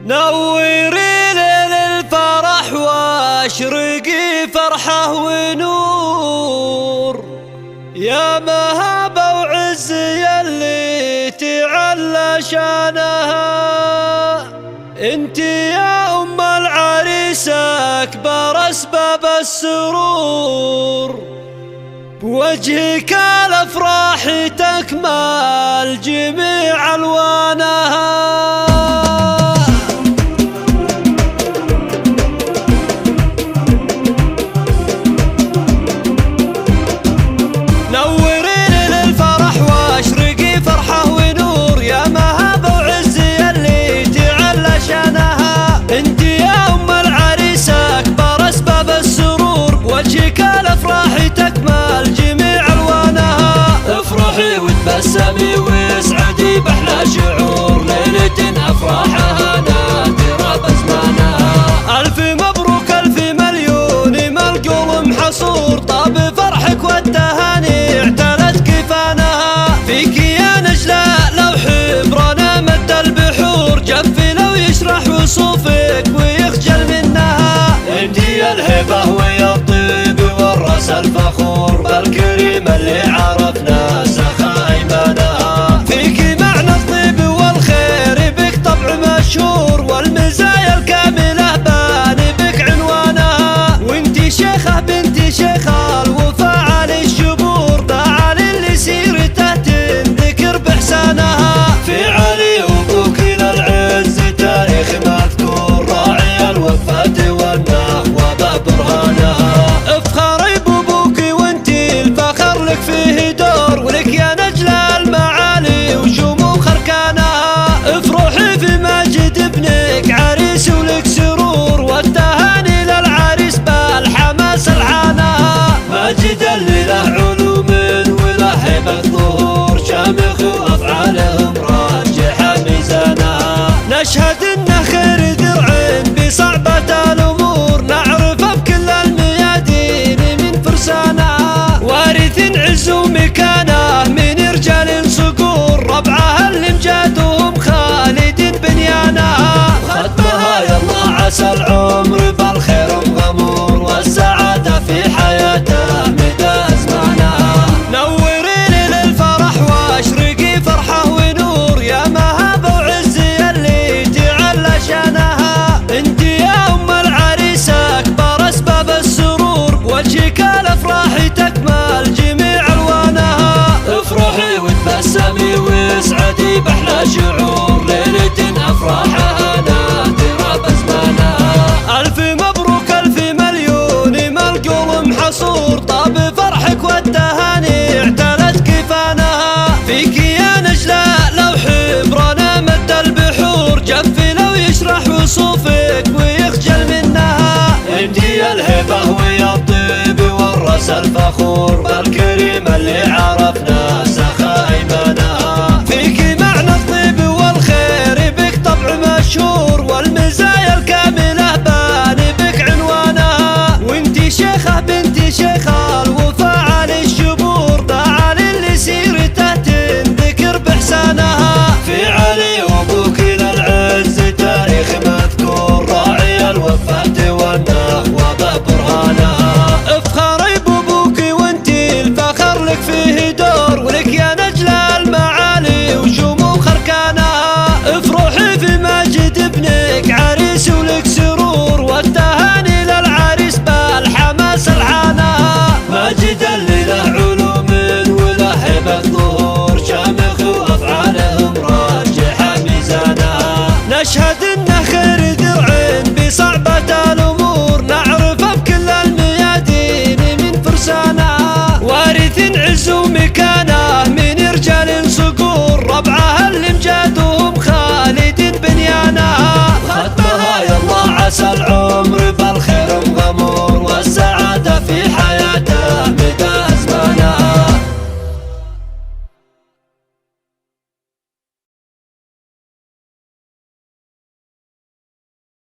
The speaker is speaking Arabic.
نوري ليل الفرح واشرقي فرحة ونور، يا مهابة وعز يلي تعلى شانها. انتي يا ام العريس اكبر اسباب السرور، بوجهك الافراح تكمل جميع الوانها. وتبسمي واسعدي باحلى شعور، ليلة افراحها نادرة بزمانها. الف مبروك الف مليون ما القلب محصور، طاب فرحك والتهاني اعتلت كفانها. فيك يا نجلة لو حبرنا مد البحور، جفي لو يشرح وصوفك ويخجل منها. انتي الهبة ويا الطيب والراس الفخور، بالكريم اللي عرفنا والمزايا الكاملة بان بك عنوانها. وانتي شيخة بنتي شيخة الوفاء علي الشبور، تعالي اللي سيرته تنذكر باحسانها. في علي وابوك للعز تاريخ مذكور، راعي الوفاة والنخوة ببرهانها. افخري بابوك وانتي الفخر لك فيه دور، ولك يا نجلة المعالي وشموخ اركانها. افرحي في مجد ابنك عريس ولك سرور، والتهاني للعريس بالحماس العانها. ماجد اللي له علوم وله هبة ظهور، شامخ وافعالهم راجحة ميزانها. نشهد انه خير درع بصعبة الامور، نعرفه بكل الميادين من فرسانها. وارث عز ومكانه من رجال صقور، ربعه اللي امجادهم خالد بنيانها. ختمها يلا عسى العمر بالخير وغمور، والسعادة في حياته مدى أزمانها. نوري للفرح واشرقي فرحة ونور، يا مهابة وعز يلي تعلى شانها. انتي يا ام العريس اكبر اسباب السرور، بوجهك الافراح تكمل جميع الوانها. افرحي وتبسمي واسعدي باحلى شعور، ليلة افراحها نادرة بزمانها. الف مبروك الف مليون ما القلب محصور، طاب فرحك والتهاني اعتلت كفانها. فيك يا نجلة لو حبرنا مد البحور، جفي لو يشرح وصوفك ويخجل منها. انتي الهبة ويا الطيب والراس الفخور، بالكريم اللي عرفنا سخا ايمانها. فيك معنى الطيب والخير بك طبع مشهور،